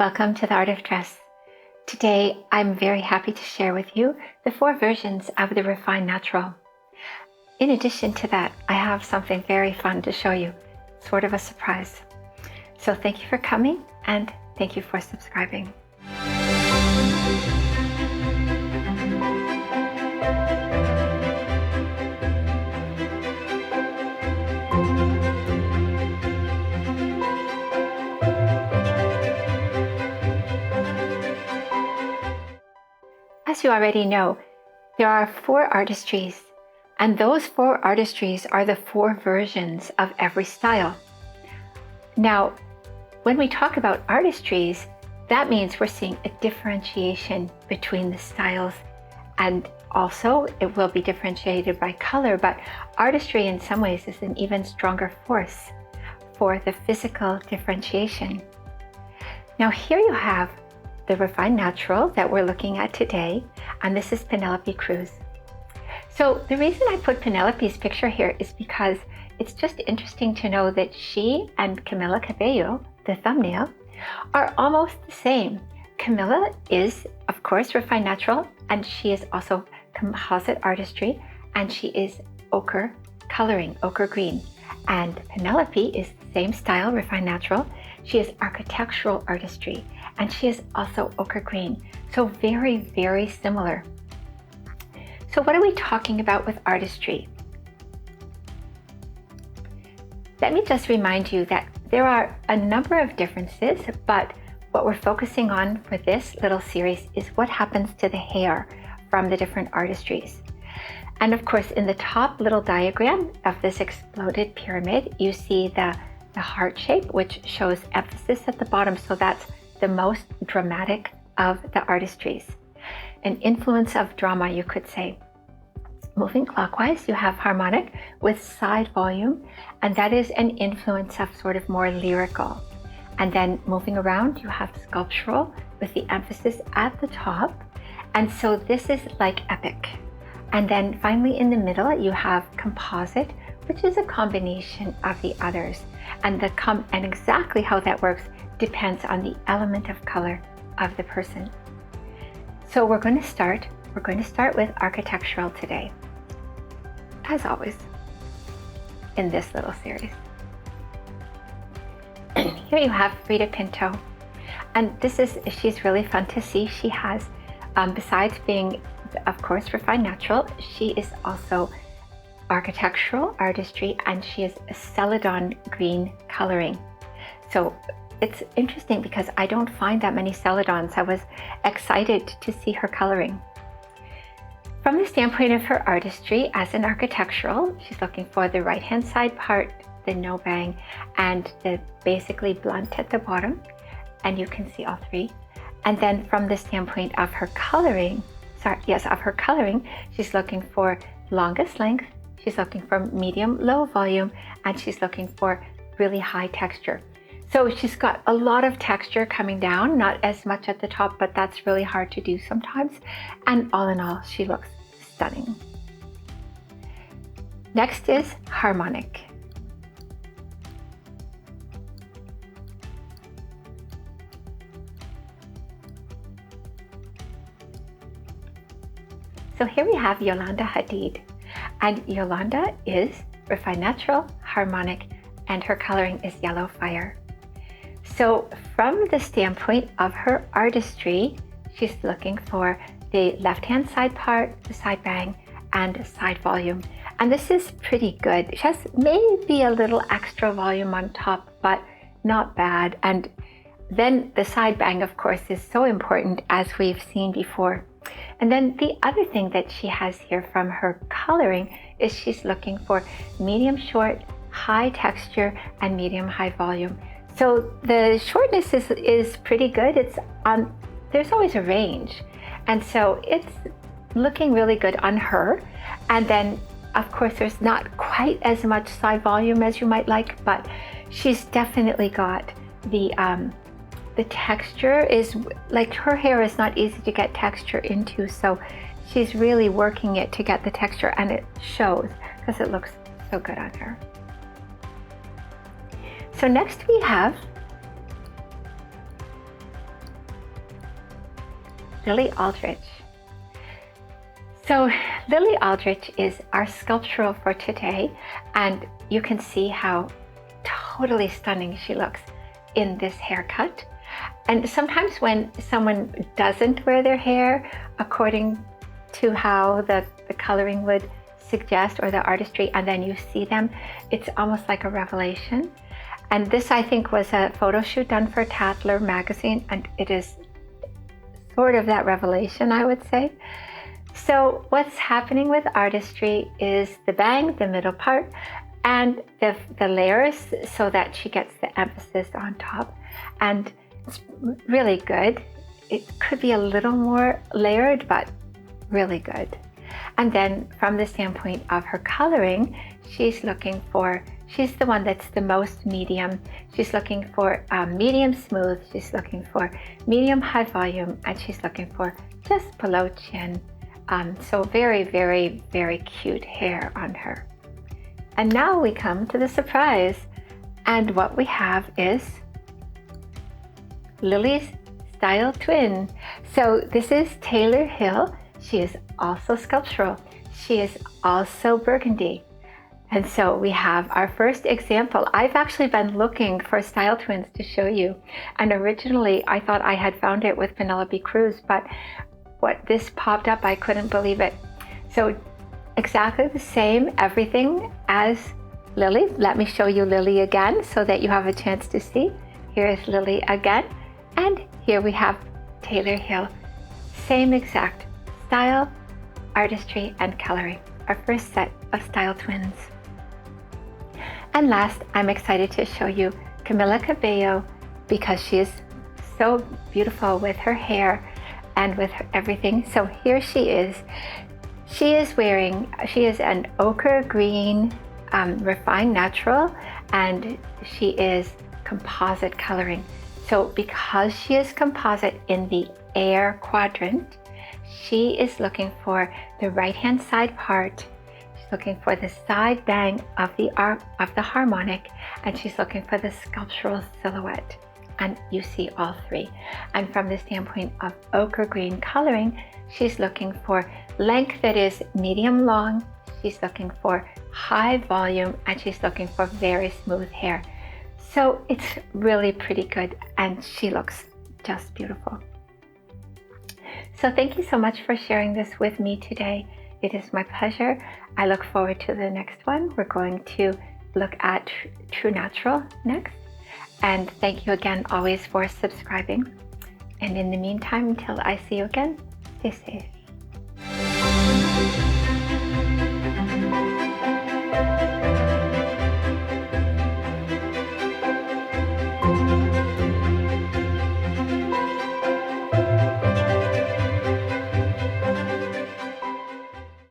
Welcome to the Art of Dress. Today, I'm very happy to share with you the 4 versions of the Refined Natural. In addition to that, I have something very fun to show you, sort of a surprise. So thank you for coming and thank you for subscribing. As you already know, there are 4 artistries, and those 4 artistries are the 4 versions of every style. Now, when we talk about artistries, that means we're seeing a differentiation between the styles, and also it will be differentiated by color, but artistry in some ways is an even stronger force for the physical differentiation. Now here you have the Refined Natural that we're looking at today, and this is Penelope Cruz. So the reason I put Penelope's picture here is because it's just interesting to know that she and Camila Cabello, the thumbnail, are almost the same. Camila is, of course, Refined Natural, and she is also Composite Artistry, and she is Ochre Coloring, Ochre Green. And Penelope is the same style, Refined Natural. She is Architectural Artistry, and she is also Ochre Green. So very, very similar. So what are we talking about with artistry? Let me just remind you that there are a number of differences, but what we're focusing on for this little series is what happens to the hair from the different artistries. And of course, in the top little diagram of this exploded pyramid, you see the heart shape, which shows emphasis at the bottom. So that's the most dramatic of the artistries. An influence of drama, you could say. Moving clockwise, you have Harmonic with side volume, and that is an influence of sort of more lyrical. And then moving around, you have Sculptural with the emphasis at the top. And so this is like epic. And then finally in the middle, you have Composite, which is a combination of the others. And exactly how that works depends on the element of color of the person. So we're going to start with Architectural today, as always, in this little series. Here you have Freida Pinto, and she's really fun to see. She has, besides being, of course, Refined Natural, she is also Architectural Artistry, and she is Celadon Green Coloring. So it's interesting because I don't find that many Celadons. I was excited to see her coloring. From the standpoint of her artistry as an architectural, she's looking for the right-hand side part, the no bang, and the basically blunt at the bottom, and you can see all 3. And then from the standpoint of her coloring, she's looking for longest length, she's looking for medium-low volume, and she's looking for really high texture. So she's got a lot of texture coming down, not as much at the top, but that's really hard to do sometimes. And all in all, she looks stunning. Next is Harmonic. So here we have Yolanda Hadid, and Yolanda is Refined Natural, Harmonic, and her coloring is Yellow Fire. So from the standpoint of her artistry, she's looking for the left-hand side part, the side bang, and side volume. And this is pretty good. She has maybe a little extra volume on top, but not bad. And then the side bang, of course, is so important, as we've seen before. And then the other thing that she has here from her coloring is she's looking for medium short, high texture, and medium high volume. So the shortness is pretty good. It's there's always a range. And so it's looking really good on her. And then of course there's not quite as much side volume as you might like, but she's definitely got the texture is like, her hair is not easy to get texture into, so she's really working it to get the texture, and it shows because it looks so good on her. So next we have Lily Aldrich. So Lily Aldrich is our sculptural for today, and you can see how totally stunning she looks in this haircut. And sometimes when someone doesn't wear their hair according to how the coloring would suggest, or the artistry, and then you see them, it's almost like a revelation. And this, I think, was a photo shoot done for Tatler magazine, and it is sort of that revelation, I would say. So what's happening with artistry is the bang, the middle part, and the layers, so that she gets the emphasis on top. And it's really good. It could be a little more layered, but really good. And then from the standpoint of her coloring, she's the one that's the most medium. She's looking for medium smooth, she's looking for medium high volume, and she's looking for just below chin. So very, very, very cute hair on her. And now we come to the surprise. And what we have is Lily's style twin. So this is Taylor Hill. She is also sculptural. She is also burgundy. And so we have our first example. I've actually been looking for style twins to show you. And originally I thought I had found it with Penelope Cruz, but what this popped up, I couldn't believe it. So exactly the same everything as Lily. Let me show you Lily again so that you have a chance to see. Here is Lily again. And here we have Taylor Hill. Same exact style, artistry, and coloring. Our first set of style twins. And last, I'm excited to show you Camila Cabello, because she is so beautiful with her hair and with everything. So here she is. She is an ochre green refined natural, and she is composite coloring. So because she is composite in the air quadrant, she is looking for the right-hand side part. She's looking for the side bang of the harmonic, and she's looking for the sculptural silhouette. And you see all three. And from the standpoint of ochre green coloring, she's looking for length that is medium long, she's looking for high volume, and she's looking for very smooth hair. So it's really pretty good, and she looks just beautiful. So thank you so much for sharing this with me today. It is my pleasure. I look forward to the next one. We're going to look at True Natural next. And thank you again always for subscribing. And in the meantime, until I see you again, stay safe.